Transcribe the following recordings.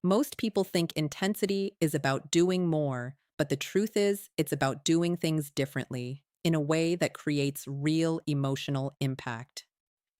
Most people think intensity is about doing more, but the truth is, it's about doing things differently in a way that creates real emotional impact.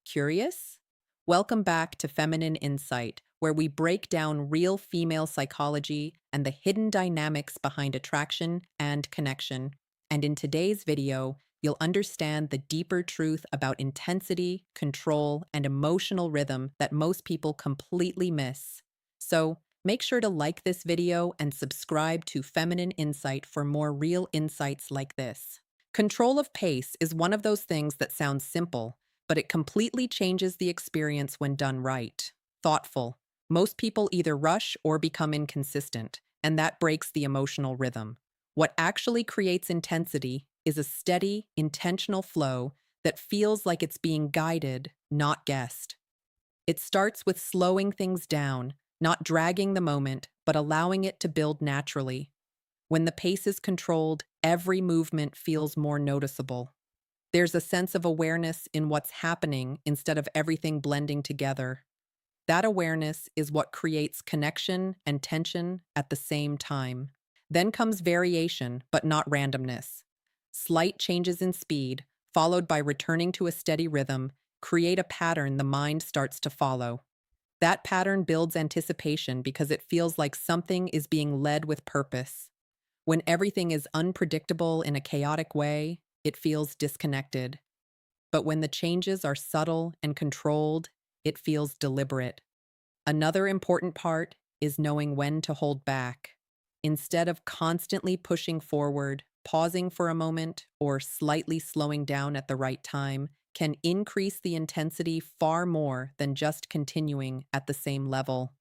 Curious? Welcome back to Feminine Insight, where we break down real female psychology and the hidden dynamics behind attraction and connection. And in today's video, you'll understand the deeper truth about intensity, control, and emotional rhythm that most people completely miss. So, make sure to like this video and subscribe to Feminine Insight for more real insights like this. Control of pace is one of those things that sounds simple, but it completely changes the experience when done right. Thoughtful. Most people either rush or become inconsistent, and that breaks the emotional rhythm. What actually creates intensity is a steady, intentional flow that feels like it's being guided, not guessed. It starts with slowing things down, not dragging the moment, but allowing it to build naturally. When the pace is controlled, every movement feels more noticeable. There's a sense of awareness in what's happening instead of everything blending together. That awareness is what creates connection and tension at the same time. Then comes variation, but not randomness. Slight changes in speed, followed by returning to a steady rhythm, create a pattern the mind starts to follow. That pattern builds anticipation because it feels like something is being led with purpose. When everything is unpredictable in a chaotic way, it feels disconnected. But when the changes are subtle and controlled, it feels deliberate. Another important part is knowing when to hold back. Instead of constantly pushing forward, pausing for a moment, or slightly slowing down at the right time can increase the intensity far more than just continuing at the same level.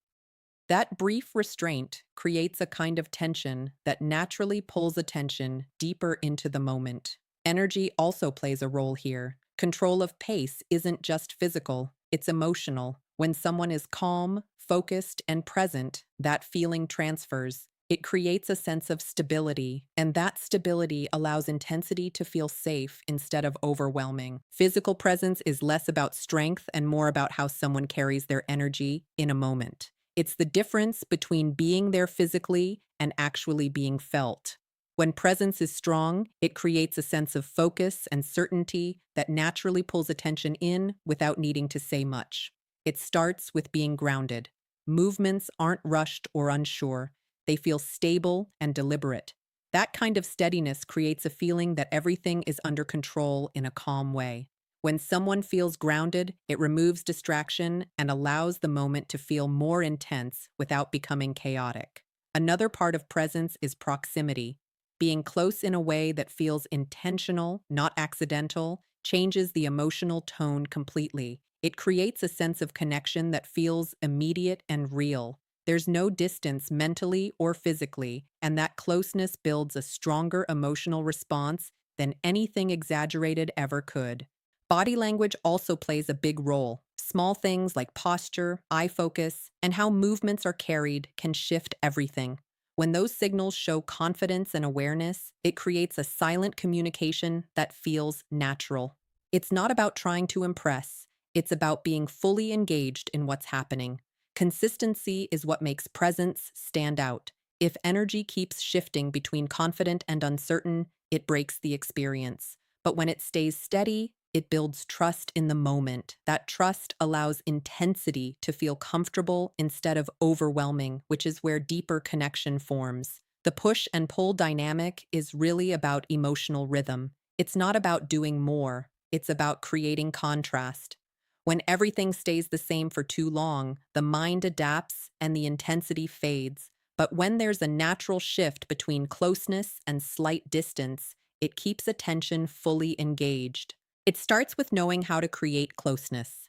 That brief restraint creates a kind of tension that naturally pulls attention deeper into the moment. Energy also plays a role here. Control of pace isn't just physical, it's emotional. When someone is calm, focused, and present, that feeling transfers. It creates a sense of stability, and that stability allows intensity to feel safe instead of overwhelming. Physical presence is less about strength and more about how someone carries their energy in a moment. It's the difference between being there physically and actually being felt. When presence is strong, it creates a sense of focus and certainty that naturally pulls attention in without needing to say much. It starts with being grounded. Movements aren't rushed or unsure. They feel stable and deliberate. That kind of steadiness creates a feeling that everything is under control in a calm way. When someone feels grounded, it removes distraction and allows the moment to feel more intense without becoming chaotic. Another part of presence is proximity. Being close in a way that feels intentional, not accidental, changes the emotional tone completely. It creates a sense of connection that feels immediate and real. There's no distance mentally or physically, and that closeness builds a stronger emotional response than anything exaggerated ever could. Body language also plays a big role. Small things like posture, eye focus, and how movements are carried can shift everything. When those signals show confidence and awareness, it creates a silent communication that feels natural. It's not about trying to impress, it's about being fully engaged in what's happening. Consistency is what makes presence stand out. If energy keeps shifting between confident and uncertain, it breaks the experience. But when it stays steady, it builds trust in the moment. That trust allows intensity to feel comfortable instead of overwhelming, which is where deeper connection forms. The push and pull dynamic is really about emotional rhythm. It's not about doing more, it's about creating contrast. When everything stays the same for too long, the mind adapts and the intensity fades. But when there's a natural shift between closeness and slight distance, it keeps attention fully engaged. It starts with knowing how to create closeness.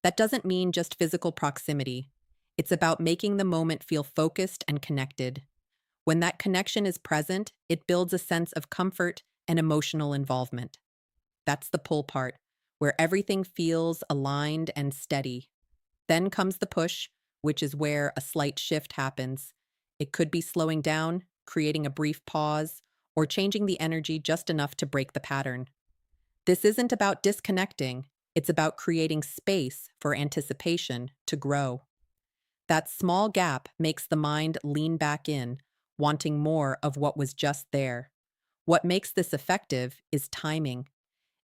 That doesn't mean just physical proximity. It's about making the moment feel focused and connected. When that connection is present, it builds a sense of comfort and emotional involvement. That's the pull part, where everything feels aligned and steady. Then comes the push, which is where a slight shift happens. It could be slowing down, creating a brief pause, or changing the energy just enough to break the pattern. This isn't about disconnecting, it's about creating space for anticipation to grow. That small gap makes the mind lean back in, wanting more of what was just there. What makes this effective is timing.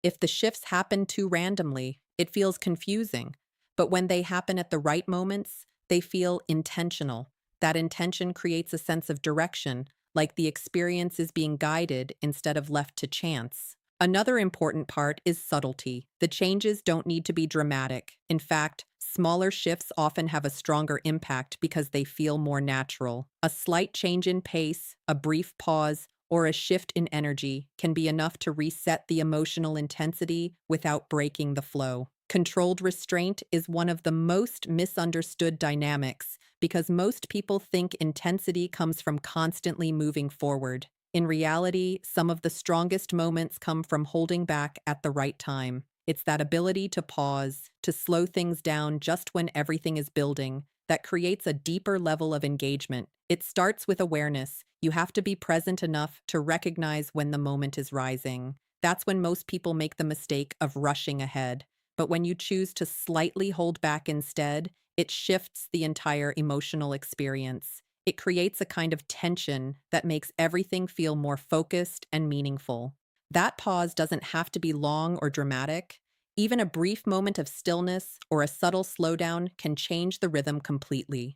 If the shifts happen too randomly, it feels confusing. But when they happen at the right moments, they feel intentional. That intention creates a sense of direction, like the experience is being guided instead of left to chance. Another important part is subtlety. The changes don't need to be dramatic. In fact, smaller shifts often have a stronger impact because they feel more natural. A slight change in pace, a brief pause, or a shift in energy can be enough to reset the emotional intensity without breaking the flow. Controlled restraint is one of the most misunderstood dynamics because most people think intensity comes from constantly moving forward. In reality, some of the strongest moments come from holding back at the right time. It's that ability to pause, to slow things down just when everything is building, that creates a deeper level of engagement. It starts with awareness. You have to be present enough to recognize when the moment is rising. That's when most people make the mistake of rushing ahead. But when you choose to slightly hold back instead, it shifts the entire emotional experience. It creates a kind of tension that makes everything feel more focused and meaningful. That pause doesn't have to be long or dramatic. Even a brief moment of stillness or a subtle slowdown can change the rhythm completely.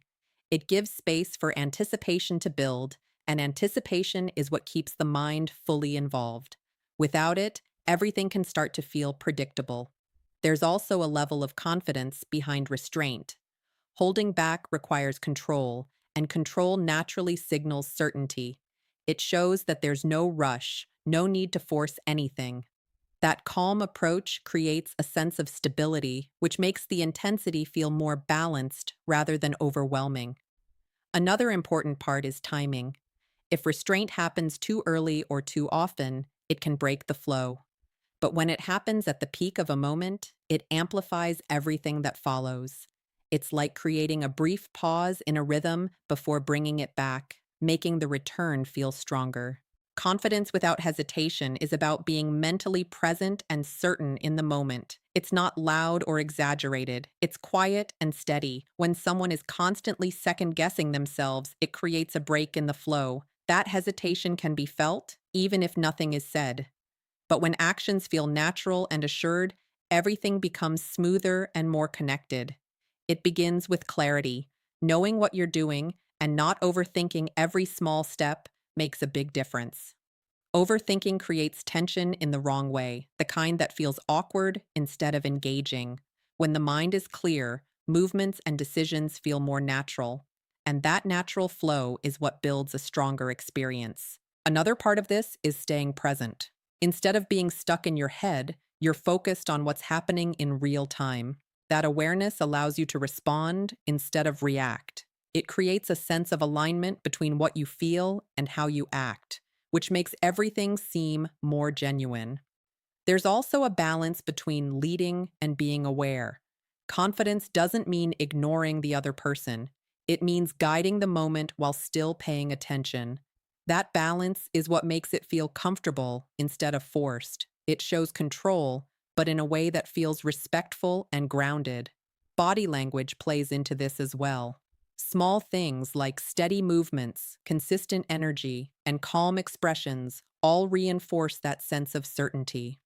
It gives space for anticipation to build, and anticipation is what keeps the mind fully involved. Without it, everything can start to feel predictable. There's also a level of confidence behind restraint. Holding back requires control, and control naturally signals certainty. It shows that there's no rush, no need to force anything. That calm approach creates a sense of stability, which makes the intensity feel more balanced rather than overwhelming. Another important part is timing. If restraint happens too early or too often, it can break the flow. But when it happens at the peak of a moment, it amplifies everything that follows. It's like creating a brief pause in a rhythm before bringing it back, making the return feel stronger. Confidence without hesitation is about being mentally present and certain in the moment. It's not loud or exaggerated. It's quiet and steady. When someone is constantly second guessing themselves, it creates a break in the flow. That hesitation can be felt, even if nothing is said. But when actions feel natural and assured, everything becomes smoother and more connected. It begins with clarity. Knowing what you're doing and not overthinking every small step makes a big difference. Overthinking creates tension in the wrong way, the kind that feels awkward instead of engaging. When the mind is clear, movements and decisions feel more natural. And that natural flow is what builds a stronger experience. Another part of this is staying present. Instead of being stuck in your head, you're focused on what's happening in real time. That awareness allows you to respond instead of react. It creates a sense of alignment between what you feel and how you act, which makes everything seem more genuine. There's also a balance between leading and being aware. Confidence doesn't mean ignoring the other person. It means guiding the moment while still paying attention. That balance is what makes it feel comfortable instead of forced. It shows control, but in a way that feels respectful and grounded. Body language plays into this as well. Small things like steady movements, consistent energy, and calm expressions all reinforce that sense of certainty.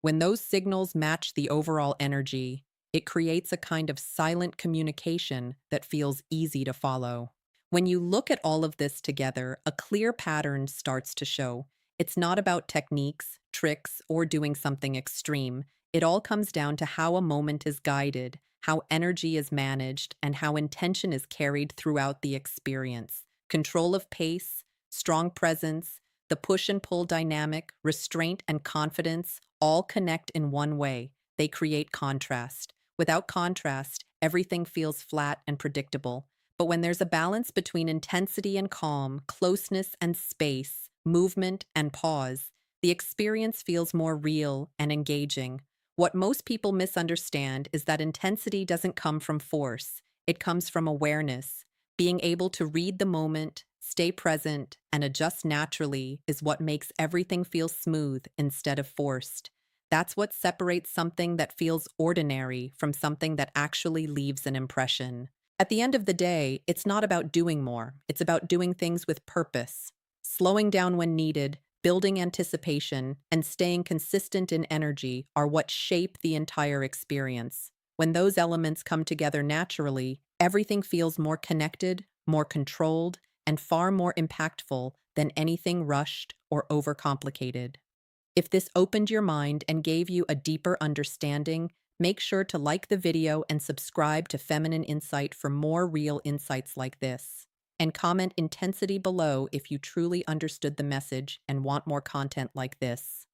When those signals match the overall energy, it creates a kind of silent communication that feels easy to follow. When you look at all of this together, a clear pattern starts to show. It's not about techniques, tricks, or doing something extreme. It all comes down to how a moment is guided, how energy is managed, and how intention is carried throughout the experience. Control of pace, strong presence, the push and pull dynamic, restraint, and confidence all connect in one way. They create contrast. Without contrast, everything feels flat and predictable. But when there's a balance between intensity and calm, closeness and space, movement and pause, the experience feels more real and engaging. What most people misunderstand is that intensity doesn't come from force, it comes from awareness. Being able to read the moment, stay present, and adjust naturally is what makes everything feel smooth instead of forced. That's what separates something that feels ordinary from something that actually leaves an impression. At the end of the day, it's not about doing more, it's about doing things with purpose, slowing down when needed, building anticipation, and staying consistent in energy are what shape the entire experience. When those elements come together naturally, everything feels more connected, more controlled, and far more impactful than anything rushed or overcomplicated. If this opened your mind and gave you a deeper understanding, make sure to like the video and subscribe to Feminine Insight for more real insights like this. And comment intensity below if you truly understood the message and want more content like this.